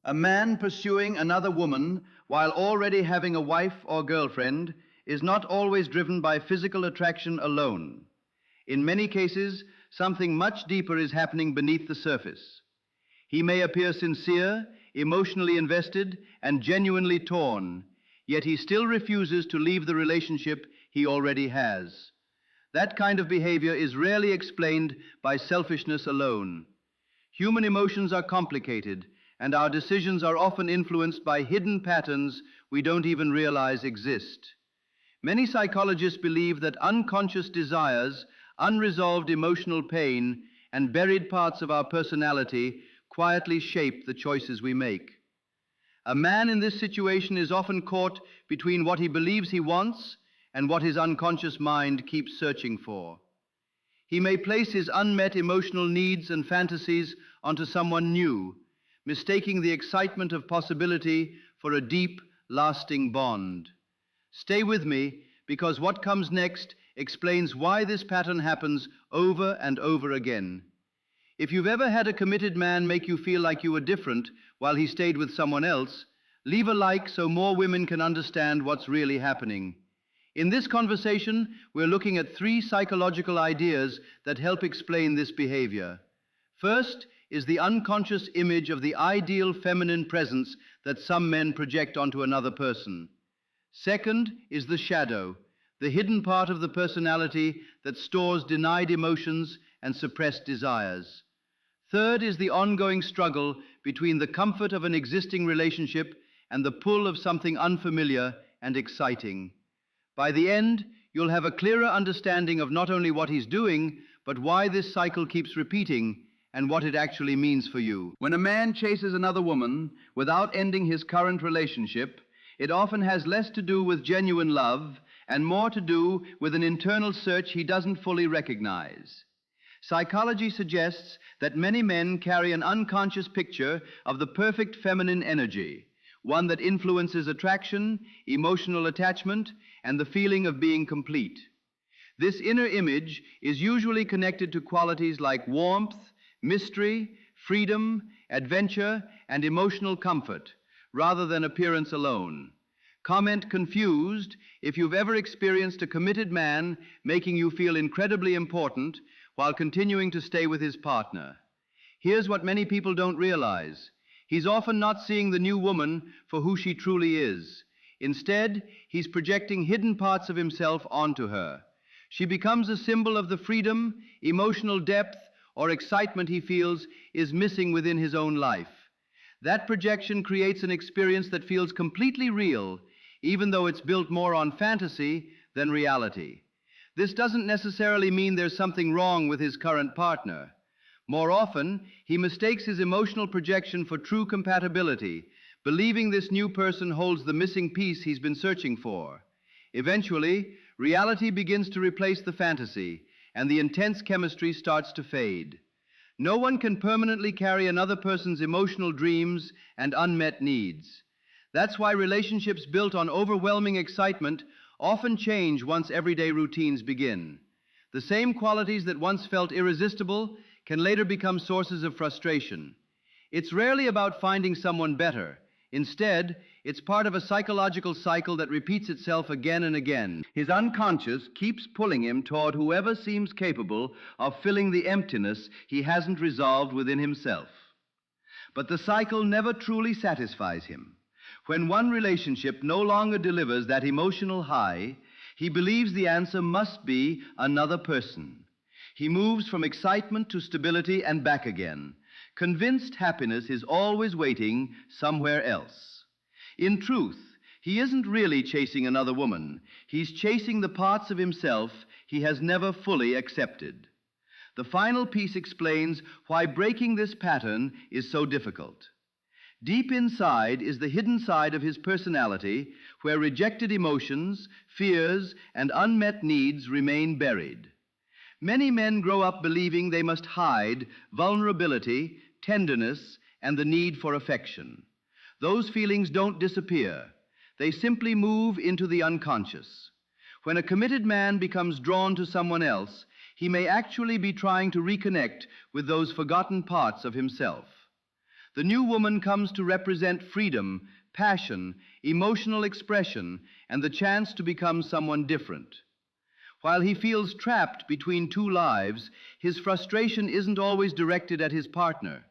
A man pursuing another woman while already having a wife or girlfriend is not always driven by physical attraction alone. In many cases, something much deeper is happening beneath the surface. He may appear sincere, emotionally invested, and genuinely torn, yet he still refuses to leave the relationship he already has. That kind of behavior is rarely explained by selfishness alone. Human emotions are complicated, and our decisions are often influenced by hidden patterns we don't even realize exist. Many psychologists believe that unconscious desires, unresolved emotional pain, and buried parts of our personality quietly shape the choices we make. A man in this situation is often caught between what he believes he wants and what his unconscious mind keeps searching for. He may place his unmet emotional needs and fantasies onto someone new, mistaking the excitement of possibility for a deep, lasting bond. Stay with me, because what comes next explains why this pattern happens over and over again. If you've ever had a committed man make you feel like you were different while he stayed with someone else, leave a like so more women can understand what's really happening. In this conversation, we're looking at 3 psychological ideas that help explain this behavior. First is the unconscious image of the ideal feminine presence that some men project onto another person. Second is the shadow, the hidden part of the personality that stores denied emotions and suppressed desires. Third is the ongoing struggle between the comfort of an existing relationship and the pull of something unfamiliar and exciting. By the end, you'll have a clearer understanding of not only what he's doing, but why this cycle keeps repeating and what it actually means for you. When a man chases another woman without ending his current relationship, it often has less to do with genuine love and more to do with an internal search he doesn't fully recognize. Psychology suggests that many men carry an unconscious picture of the perfect feminine energy, one that influences attraction, emotional attachment, and the feeling of being complete. This inner image is usually connected to qualities like warmth, mystery, freedom, adventure, and emotional comfort, rather than appearance alone. Comment confused if you've ever experienced a committed man making you feel incredibly important while continuing to stay with his partner. Here's what many people don't realize. He's often not seeing the new woman for who she truly is. Instead, he's projecting hidden parts of himself onto her. She becomes a symbol of the freedom, emotional depth, or excitement he feels is missing within his own life. That projection creates an experience that feels completely real, even though it's built more on fantasy than reality. This doesn't necessarily mean there's something wrong with his current partner. More often, he mistakes his emotional projection for true compatibility, believing this new person holds the missing piece he's been searching for. Eventually, reality begins to replace the fantasy, and the intense chemistry starts to fade. No one can permanently carry another person's emotional dreams and unmet needs. That's why relationships built on overwhelming excitement often change once everyday routines begin. The same qualities that once felt irresistible can later become sources of frustration. It's rarely about finding someone better. Instead, it's part of a psychological cycle that repeats itself again and again. His unconscious keeps pulling him toward whoever seems capable of filling the emptiness he hasn't resolved within himself. But the cycle never truly satisfies him. When one relationship no longer delivers that emotional high, he believes the answer must be another person. He moves from excitement to stability and back again, convinced happiness is always waiting somewhere else. In truth, he isn't really chasing another woman. He's chasing the parts of himself he has never fully accepted. The final piece explains why breaking this pattern is so difficult. Deep inside is the hidden side of his personality where rejected emotions, fears, and unmet needs remain buried. Many men grow up believing they must hide vulnerability, tenderness, and the need for affection. Those feelings don't disappear. They simply move into the unconscious. When a committed man becomes drawn to someone else, he may actually be trying to reconnect with those forgotten parts of himself. The new woman comes to represent freedom, passion, emotional expression, and the chance to become someone different. While he feels trapped between two lives, his frustration isn't always directed at his partner.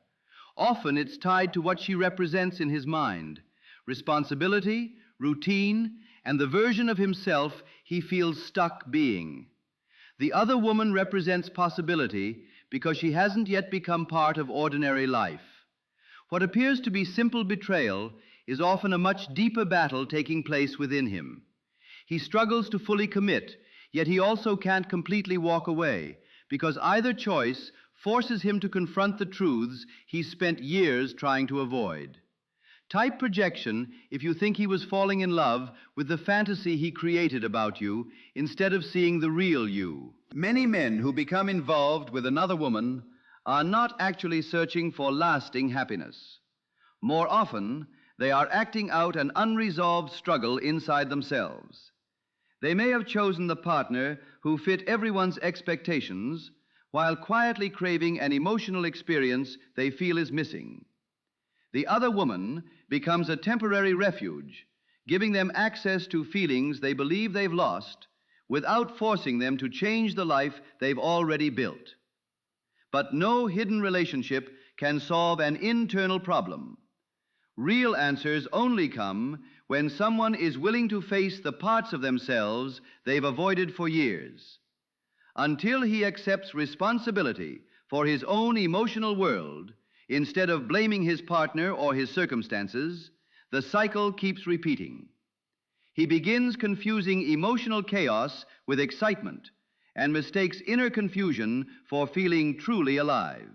Often it's tied to what she represents in his mind: responsibility, routine, and the version of himself he feels stuck being. The other woman represents possibility because she hasn't yet become part of ordinary life. What appears to be simple betrayal is often a much deeper battle taking place within him. He struggles to fully commit, yet he also can't completely walk away, because either choice forces him to confront the truths he's spent years trying to avoid. Type projection if you think he was falling in love with the fantasy he created about you instead of seeing the real you. Many men who become involved with another woman are not actually searching for lasting happiness. More often, they are acting out an unresolved struggle inside themselves. They may have chosen the partner who fit everyone's expectations while quietly craving an emotional experience they feel is missing. The other woman becomes a temporary refuge, giving them access to feelings they believe they've lost without forcing them to change the life they've already built. But no hidden relationship can solve an internal problem. Real answers only come when someone is willing to face the parts of themselves they've avoided for years. Until he accepts responsibility for his own emotional world, instead of blaming his partner or his circumstances, the cycle keeps repeating. He begins confusing emotional chaos with excitement and mistakes inner confusion for feeling truly alive.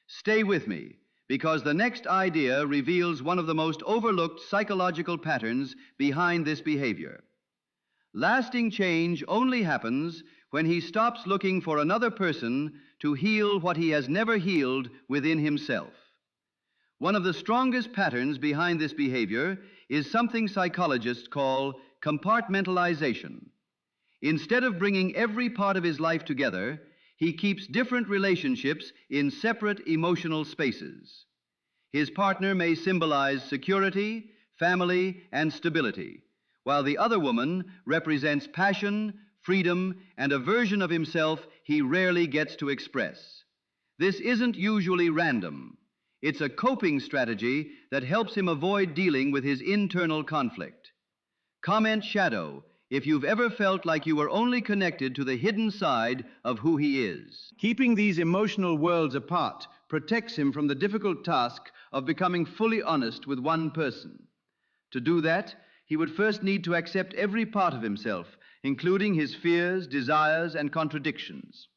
Stay with me, because the next idea reveals one of the most overlooked psychological patterns behind this behavior. Lasting change only happens when he stops looking for another person to heal what he has never healed within himself. One of the strongest patterns behind this behavior is something psychologists call compartmentalization. Instead of bringing every part of his life together, he keeps different relationships in separate emotional spaces. His partner may symbolize security, family, and stability, while the other woman represents passion, freedom, and a version of himself he rarely gets to express. This isn't usually random. It's a coping strategy that helps him avoid dealing with his internal conflict. Comment shadow if you've ever felt like you were only connected to the hidden side of who he is. Keeping these emotional worlds apart protects him from the difficult task of becoming fully honest with one person. To do that, he would first need to accept every part of himself, including his fears, desires, and contradictions.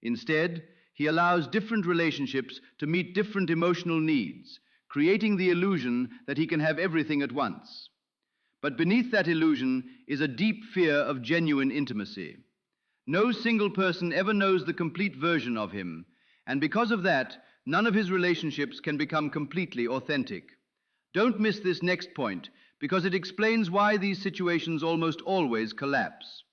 Instead, he allows different relationships to meet different emotional needs, creating the illusion that he can have everything at once. But beneath that illusion is a deep fear of genuine intimacy. No single person ever knows the complete version of him, and because of that, none of his relationships can become completely authentic. Don't miss this next point, because it explains why these situations almost always collapse.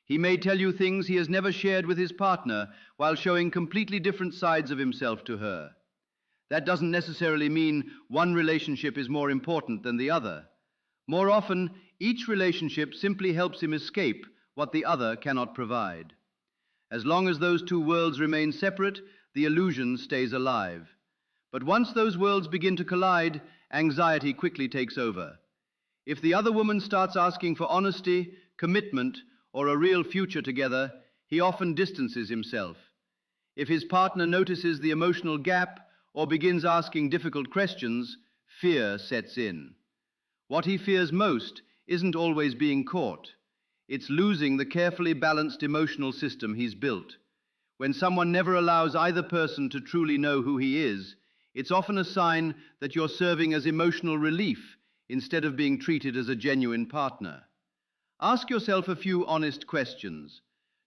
He may tell you things he has never shared with his partner while showing completely different sides of himself to her. That doesn't necessarily mean one relationship is more important than the other. More often, each relationship simply helps him escape what the other cannot provide. As long as those two worlds remain separate, the illusion stays alive. But once those worlds begin to collide, anxiety quickly takes over. If the other woman starts asking for honesty, commitment, or a real future together, he often distances himself. If his partner notices the emotional gap or begins asking difficult questions, fear sets in. What he fears most isn't always being caught. It's losing the carefully balanced emotional system he's built. When someone never allows either person to truly know who he is, it's often a sign that you're serving as emotional relief instead of being treated as a genuine partner. Ask yourself a few honest questions.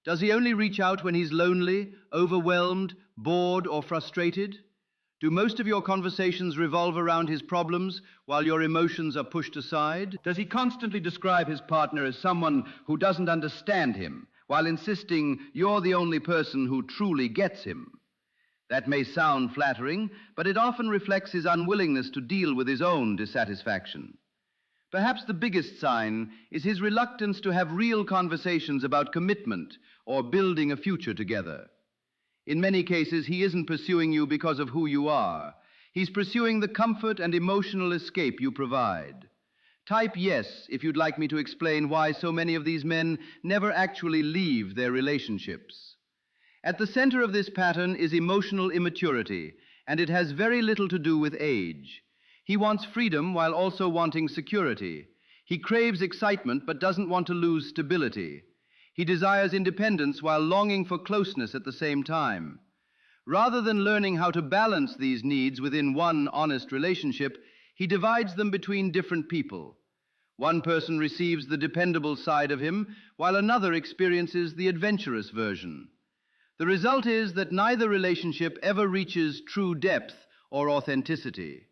Does he only reach out when he's lonely, overwhelmed, bored, or frustrated? Do most of your conversations revolve around his problems while your emotions are pushed aside? Does he constantly describe his partner as someone who doesn't understand him, while insisting you're the only person who truly gets him? That may sound flattering, but it often reflects his unwillingness to deal with his own dissatisfaction. Perhaps the biggest sign is his reluctance to have real conversations about commitment or building a future together. In many cases, he isn't pursuing you because of who you are. He's pursuing the comfort and emotional escape you provide. Type yes if you'd like me to explain why so many of these men never actually leave their relationships. At the center of this pattern is emotional immaturity, and it has very little to do with age. He wants freedom while also wanting security. He craves excitement but doesn't want to lose stability. He desires independence while longing for closeness at the same time. Rather than learning how to balance these needs within one honest relationship, he divides them between different people. One person receives the dependable side of him, while another experiences the adventurous version. The result is that neither relationship ever reaches true depth or authenticity.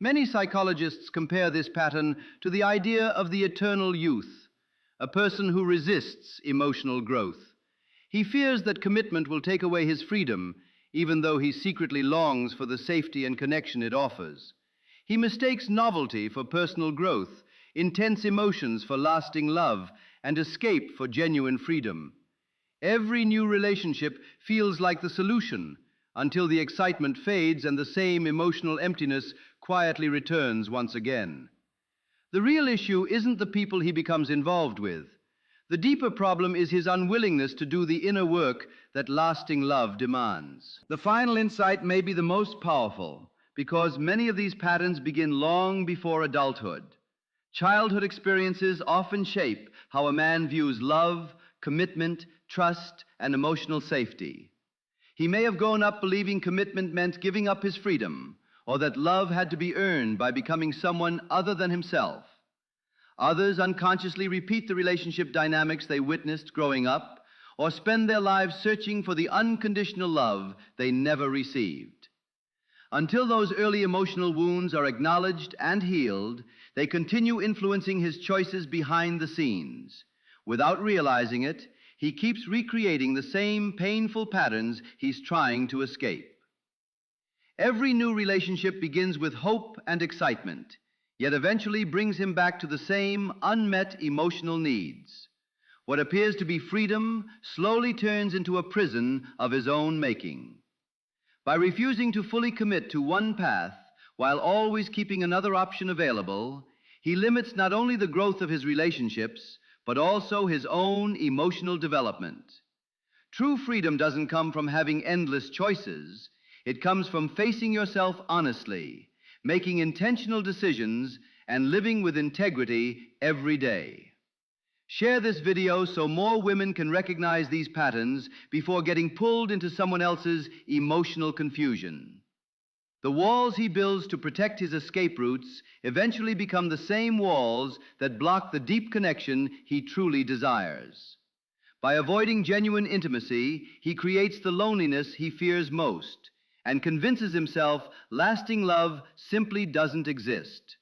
Many psychologists compare this pattern to the idea of the eternal youth, a person who resists emotional growth. He fears that commitment will take away his freedom, even though he secretly longs for the safety and connection it offers. He mistakes novelty for personal growth, intense emotions for lasting love, and escape for genuine freedom. Every new relationship feels like the solution until the excitement fades and the same emotional emptiness quietly returns once again. The real issue isn't the people he becomes involved with. The deeper problem is his unwillingness to do the inner work that lasting love demands. The final insight may be the most powerful, because many of these patterns begin long before adulthood. Childhood experiences often shape how a man views love, commitment, trust, and emotional safety. He may have grown up believing commitment meant giving up his freedom, or that love had to be earned by becoming someone other than himself. Others unconsciously repeat the relationship dynamics they witnessed growing up, or spend their lives searching for the unconditional love they never received. Until those early emotional wounds are acknowledged and healed, they continue influencing his choices behind the scenes. Without realizing it, he keeps recreating the same painful patterns he's trying to escape. Every new relationship begins with hope and excitement, yet eventually brings him back to the same unmet emotional needs. What appears to be freedom slowly turns into a prison of his own making. By refusing to fully commit to one path while always keeping another option available, he limits not only the growth of his relationships, but also his own emotional development. True freedom doesn't come from having endless choices. It comes from facing yourself honestly, making intentional decisions, and living with integrity every day. Share this video so more women can recognize these patterns before getting pulled into someone else's emotional confusion. The walls he builds to protect his escape routes eventually become the same walls that block the deep connection he truly desires. By avoiding genuine intimacy, he creates the loneliness he fears most and convinces himself lasting love simply doesn't exist.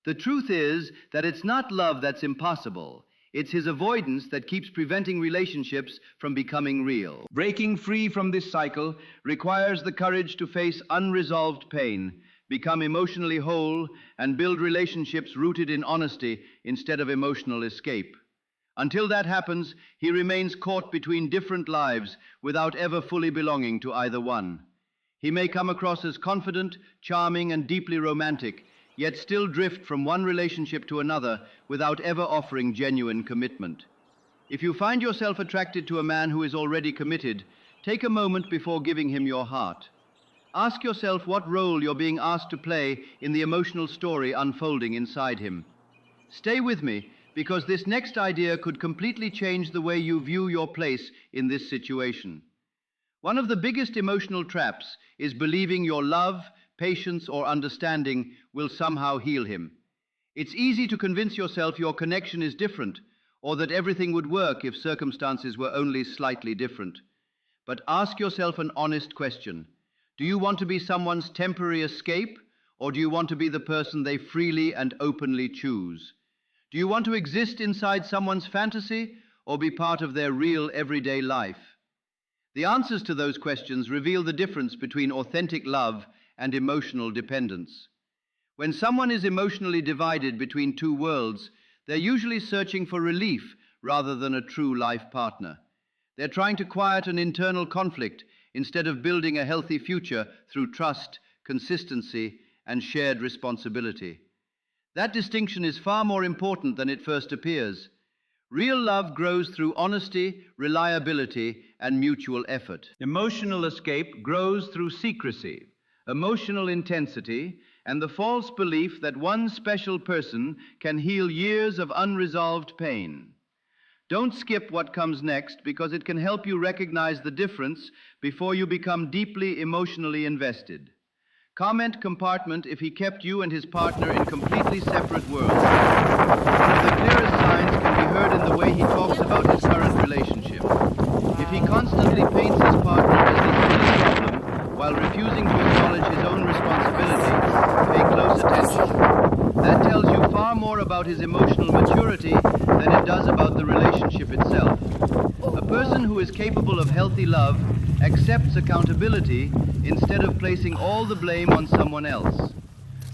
The truth is that it's not love that's impossible. It's his avoidance that keeps preventing relationships from becoming real. Breaking free from this cycle requires the courage to face unresolved pain, become emotionally whole, and build relationships rooted in honesty instead of emotional escape. Until that happens, he remains caught between different lives without ever fully belonging to either one. He may come across as confident, charming, and deeply romantic, yet still drift from one relationship to another without ever offering genuine commitment. If you find yourself attracted to a man who is already committed, take a moment before giving him your heart. Ask yourself what role you're being asked to play in the emotional story unfolding inside him. Stay with me, because this next idea could completely change the way you view your place in this situation. One of the biggest emotional traps is believing your love, patience, or understanding will somehow heal him. It's easy to convince yourself your connection is different, or that everything would work if circumstances were only slightly different. But ask yourself an honest question. Do you want to be someone's temporary escape, or do you want to be the person they freely and openly choose? Do you want to exist inside someone's fantasy, or be part of their real everyday life? The answers to those questions reveal the difference between authentic love and emotional dependence. When someone is emotionally divided between two worlds, they're usually searching for relief rather than a true life partner. They're trying to quiet an internal conflict instead of building a healthy future through trust, consistency, and shared responsibility. That distinction is far more important than it first appears. Real love grows through honesty, reliability, and mutual effort. Emotional escape grows through secrecy, emotional intensity, and the false belief that one special person can heal years of unresolved pain. Don't skip what comes next because it can help you recognize the difference before you become deeply emotionally invested. Comment compartment if he kept you and his partner in completely separate worlds. One of the clearest signs can be heard in the way he talks about his current relationship. If he constantly paints his partner as the only problem while refusing to acknowledge his own responsibility, pay close attention. That tells you far more about his emotional maturity than it does about the relationship itself. A person who is capable of healthy love accepts accountability instead of placing all the blame on someone else.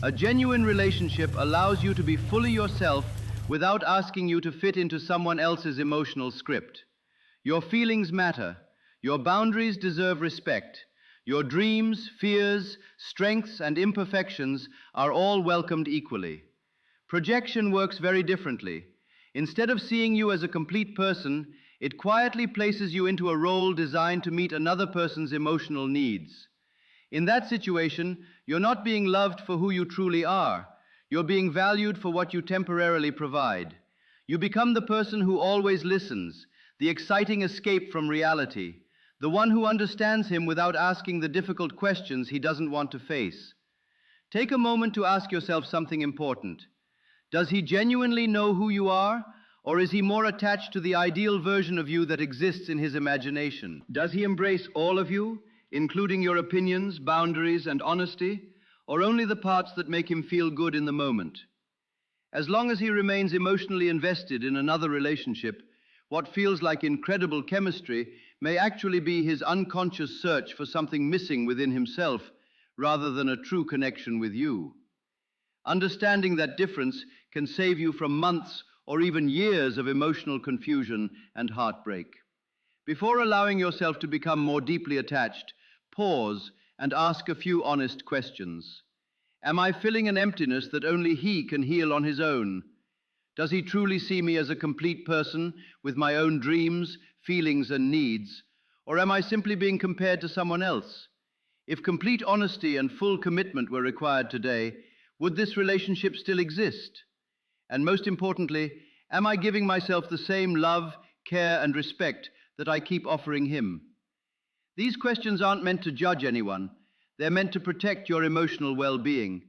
A genuine relationship allows you to be fully yourself without asking you to fit into someone else's emotional script. Your feelings matter. Your boundaries deserve respect. Your dreams, fears, strengths, and imperfections are all welcomed equally. Projection works very differently. Instead of seeing you as a complete person, it quietly places you into a role designed to meet another person's emotional needs. In that situation, you're not being loved for who you truly are. You're being valued for what you temporarily provide. You become the person who always listens, the exciting escape from reality, the one who understands him without asking the difficult questions he doesn't want to face. Take a moment to ask yourself something important. Does he genuinely know who you are, or is he more attached to the ideal version of you that exists in his imagination? Does he embrace all of you, including your opinions, boundaries, and honesty, or only the parts that make him feel good in the moment? As long as he remains emotionally invested in another relationship, what feels like incredible chemistry may actually be his unconscious search for something missing within himself rather than a true connection with you. Understanding that difference can save you from months or even years of emotional confusion and heartbreak. Before allowing yourself to become more deeply attached, pause and ask a few honest questions. Am I filling an emptiness that only he can heal on his own? Does he truly see me as a complete person with my own dreams, feelings, and needs? Or am I simply being compared to someone else? If complete honesty and full commitment were required today, would this relationship still exist? And most importantly, am I giving myself the same love, care, and respect that I keep offering him? These questions aren't meant to judge anyone. They're meant to protect your emotional well-being.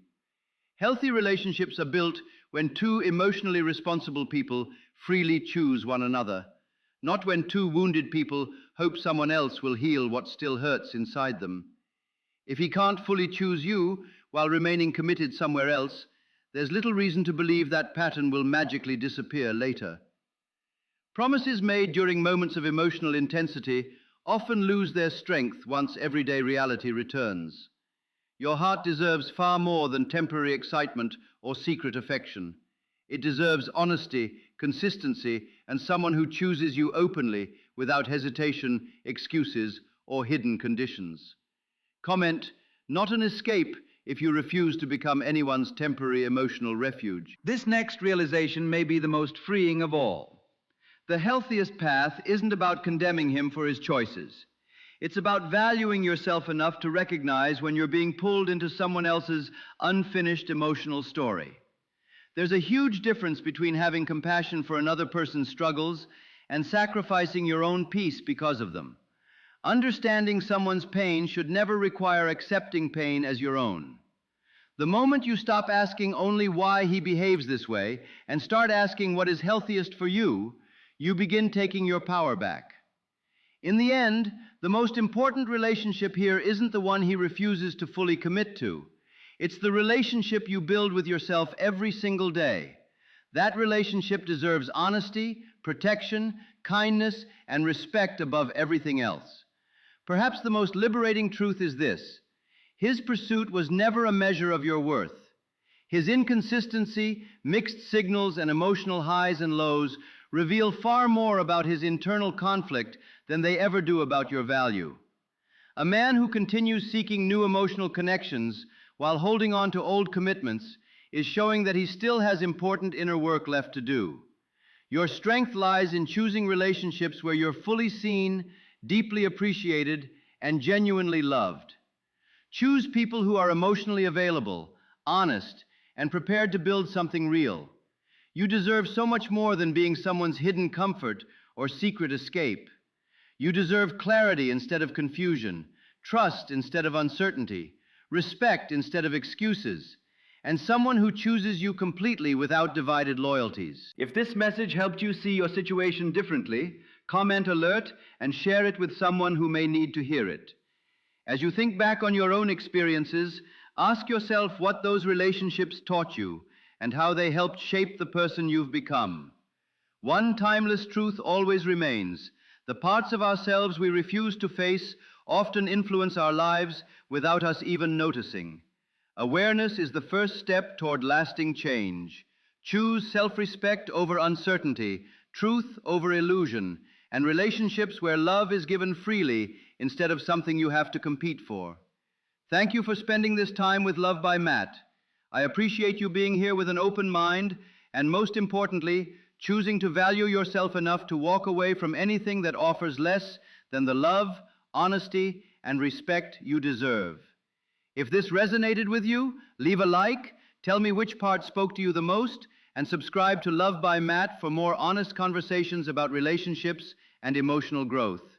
Healthy relationships are built when two emotionally responsible people freely choose one another, not when two wounded people hope someone else will heal what still hurts inside them. If he can't fully choose you while remaining committed somewhere else, there's little reason to believe that pattern will magically disappear later. Promises made during moments of emotional intensity often lose their strength once everyday reality returns. Your heart deserves far more than temporary excitement or secret affection. It deserves honesty, consistency, and someone who chooses you openly without hesitation, excuses, or hidden conditions. Comment, not an escape if you refuse to become anyone's temporary emotional refuge. This next realization may be the most freeing of all. The healthiest path isn't about condemning him for his choices. It's about valuing yourself enough to recognize when you're being pulled into someone else's unfinished emotional story. There's a huge difference between having compassion for another person's struggles and sacrificing your own peace because of them. Understanding someone's pain should never require accepting pain as your own. The moment you stop asking only why he behaves this way and start asking what is healthiest for you, you begin taking your power back. In the end, the most important relationship here isn't the one he refuses to fully commit to. It's the relationship you build with yourself every single day. That relationship deserves honesty, protection, kindness, and respect above everything else. Perhaps the most liberating truth is this: his pursuit was never a measure of your worth. His inconsistency, mixed signals, and emotional highs and lows reveal far more about his internal conflict than they ever do about your value. A man who continues seeking new emotional connections while holding on to old commitments is showing that he still has important inner work left to do. Your strength lies in choosing relationships where you're fully seen, deeply appreciated, and genuinely loved. Choose people who are emotionally available, honest, and prepared to build something real. You deserve so much more than being someone's hidden comfort or secret escape. You deserve clarity instead of confusion, trust instead of uncertainty, respect instead of excuses, and someone who chooses you completely without divided loyalties. If this message helped you see your situation differently, comment alert and share it with someone who may need to hear it. As you think back on your own experiences, ask yourself what those relationships taught you and how they helped shape the person you've become. One timeless truth always remains: the parts of ourselves we refuse to face often influence our lives without us even noticing. Awareness is the first step toward lasting change. Choose self-respect over uncertainty, truth over illusion, and relationships where love is given freely instead of something you have to compete for. Thank you for spending this time with Love by Matt. I appreciate you being here with an open mind and, most importantly, choosing to value yourself enough to walk away from anything that offers less than the love, honesty, and respect you deserve. If this resonated with you, leave a like, tell me which part spoke to you the most, and subscribe to Love by Matt for more honest conversations about relationships and emotional growth.